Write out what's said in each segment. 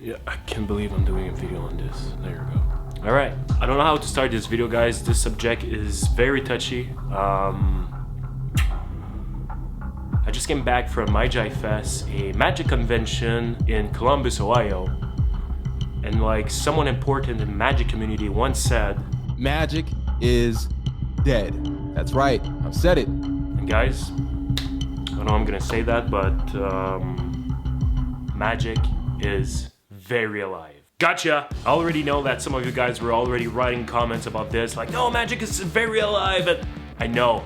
Yeah, I can't believe I'm doing a video on this. There you go. All right, I don't know how to start this video, guys. This subject is very touchy. I just came back from Magifest, a magic convention in Columbus, Ohio. And like someone important in the magic community once said, magic is dead. That's right, I've said it. And guys, I know I'm gonna say that, but magic is very alive. Gotcha! I already know that some of you guys were already writing comments about this, like, no, magic is very alive, and I know,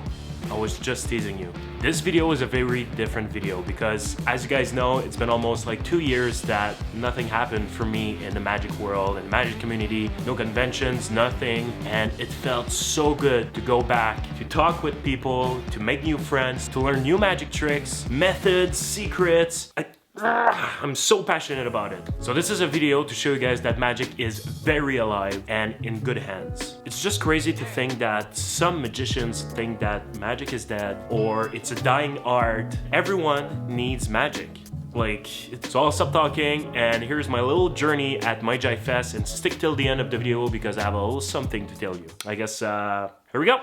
I was just teasing you. This video is a very different video because, as you guys know, it's been almost like 2 years that nothing happened for me in the magic world, in the magic community, no conventions, nothing, and it felt so good to go back, to talk with people, to make new friends, to learn new magic tricks, methods, secrets. I'm so passionate about it. So this is a video to show you guys that magic is very alive and in good hands. It's just crazy to think that some magicians think that magic is dead or it's a dying art. Everyone needs magic. Like, so I'll stop talking and here's my little journey at Magifest, and stick till the end of the video because I have a little something to tell you. I guess, here we go.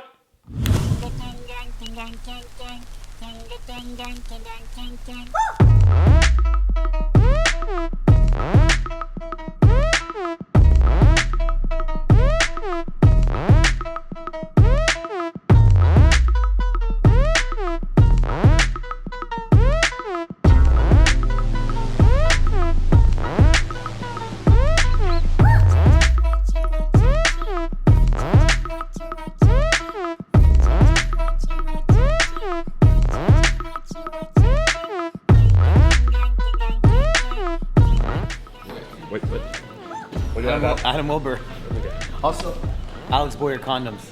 Adam Wilbur. Also, Alex Boyer condoms.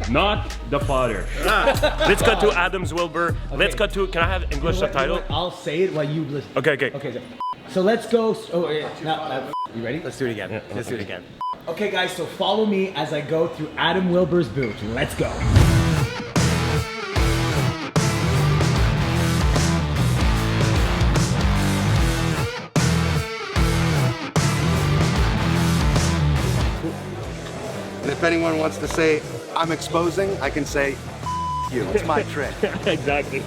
Not the father. Let's cut to Adam's Wilbur. Okay. Let's cut to, can I have English subtitle? I'll say it while you listen. Okay. So let's go. Oh, yeah. Now, you ready? Let's do it again. Yeah, let's do it again. Okay, guys, so follow me as I go through Adam Wilbur's booth. Let's go. And if anyone wants to say, I'm exposing, I can say, you. It's my trick. Exactly.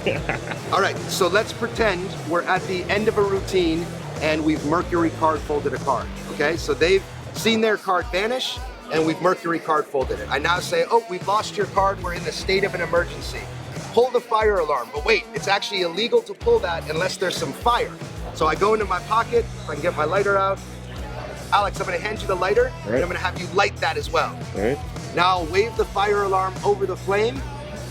All right, so let's pretend we're at the end of a routine and we've Mercury card folded a card, okay? So they've seen their card vanish and we've Mercury card folded it. I now say, oh, we've lost your card, we're in the state of an emergency. Pull the fire alarm, but wait, it's actually illegal to pull that unless there's some fire. So I go into my pocket, if I can get my lighter out. Alex, I'm gonna hand you the lighter, and I'm gonna have you light that as well. All right. Now I'll wave the fire alarm over the flame,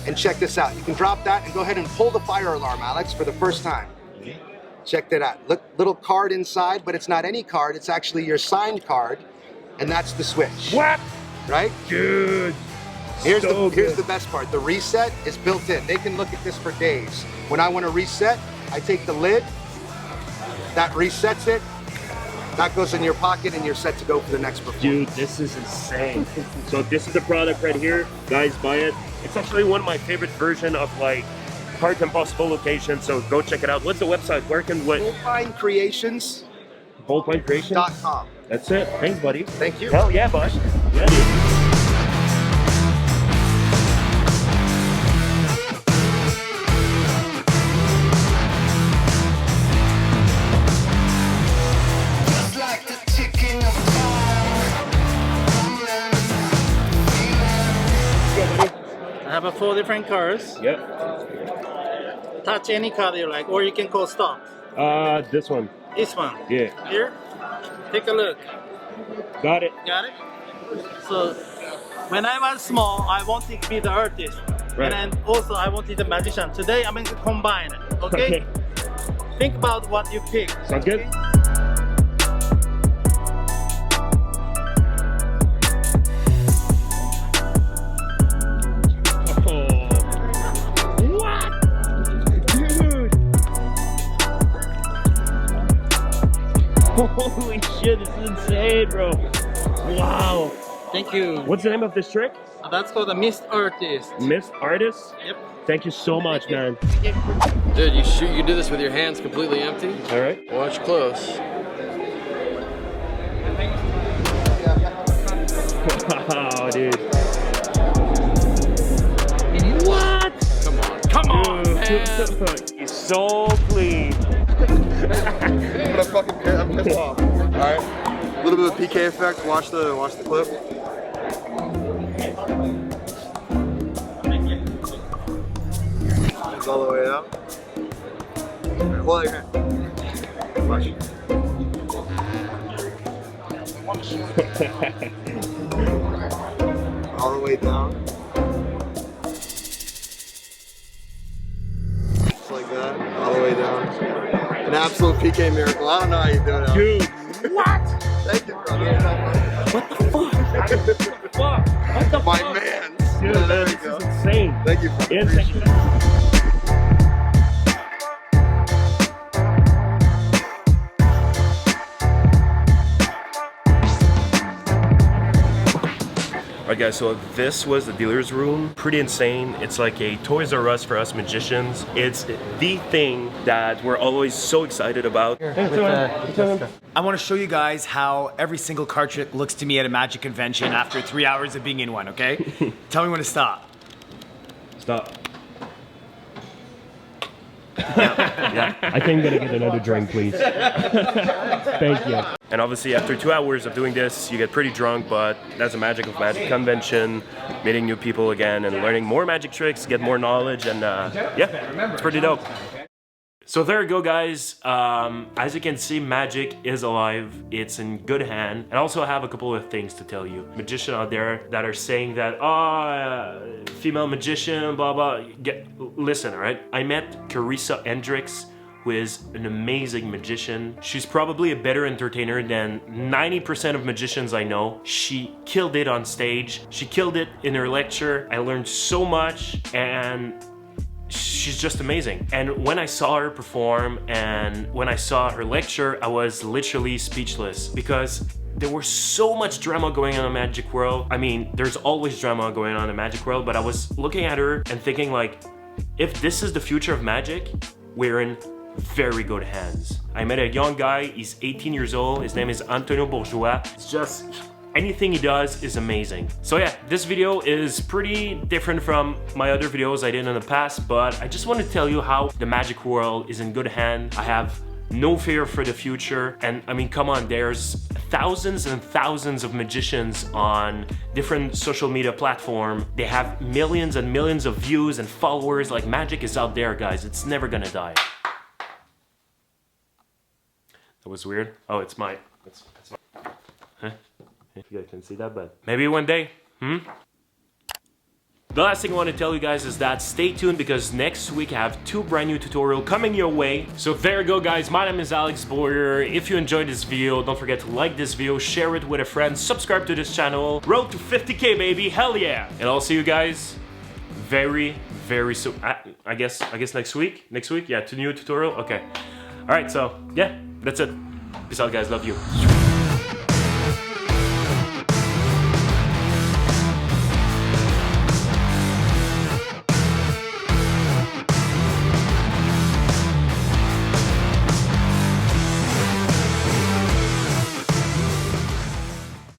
and check this out. You can drop that and go ahead and pull the fire alarm, Alex, for the first time. Check that out. Look, little card inside, but it's not any card, it's actually your signed card, and that's the switch. What? Right? Dude. Here's the best part. The reset is built in. They can look at this for days. When I want to reset, I take the lid, that resets it, that goes in your pocket and you're set to go for the next performance. Dude, this is insane. So this is the product right here. Guys, buy it. It's actually one of my favorite version of like Cards Impossible locations, so go check it out. What's the website? Where can what? BoldPineCreations.com. That's it. Thanks, buddy. Thank you. Hell yeah, bud. Yeah, dude. I have 4 different cards. Yep. Touch any card you like, or you can call stop. This one. This one. Yeah. Here. Take a look. Got it. Got it? So, when I was small, I wanted to be the artist. Right. And then also I wanted the magician. Today I'm going to combine it. Okay? Think about what you pick. Sounds good. Holy shit, this is insane, bro. Wow. Thank you. What's the name of this trick? That's called the Mist Artist. Mist Artist? Yep. Thank you so much, man. Dude, you can do this with your hands completely empty. All right. Watch close. Wow, dude. What? Come on, man. He's so clean. I'm pissed off. Alright. A little bit of PK effect. Watch the clip. It's all the way up. Hold your hand. Watch. All the way down. Just like that. All the way down. An absolute PK miracle. I don't know how you do it. Dude, what? Thank you, brother. What the fuck? What the My fuck? man. Dude, Yeah, there this you go. is insane. Thank you, brother. Insane. Alright guys, so this was the dealer's room. Pretty insane. It's like a Toys R Us for us magicians. It's the thing that we're always so excited about. I want to show you guys how every single card trick looks to me at a magic convention after 3 hours of being in one, okay? Tell me when to stop. Stop. Yeah, I think I'm gonna get another drink, please. Thank you. And obviously, after 2 hours of doing this, you get pretty drunk, but that's the magic of Magic Convention, meeting new people again and learning more magic tricks, get more knowledge, and yeah, it's pretty dope. So there you go, guys. As you can see, magic is alive. It's in good hand. And I also have a couple of things to tell you. Magicians out there that are saying that, female magician, blah, blah. Listen, all right? I met Carissa Hendricks, who is an amazing magician. She's probably a better entertainer than 90% of magicians I know. She killed it on stage. She killed it in her lecture. I learned so much, and she's just amazing. And when I saw her perform and when I saw her lecture, I was literally speechless because there was so much drama going on in the magic world. I mean, there's always drama going on in the magic world, but I was looking at her and thinking like, if this is the future of magic, we're in very good hands. I met a young guy, he's 18 years old, his name is Antonio Bourgeois. It's just, anything he does is amazing. So yeah, this video is pretty different from my other videos I did in the past, but I just want to tell you how the magic world is in good hands. I have no fear for the future. And I mean, come on, there's thousands and thousands of magicians on different social media platforms. They have millions and millions of views and followers. Like, magic is out there, guys. It's never gonna die. That was weird. Oh, it's my... Huh? If you guys can see that, but maybe one day, The last thing I want to tell you guys is that stay tuned because next week I have 2 brand new tutorials coming your way. So there you go, guys. My name is Alex Boyer. If you enjoyed this video, don't forget to like this video, share it with a friend, subscribe to this channel. Road to 50K, baby. Hell yeah. And I'll see you guys very, very soon. I guess next week? Next week? Yeah, 2 new tutorial? Okay. Alright, so yeah, that's it. Peace out, guys. Love you.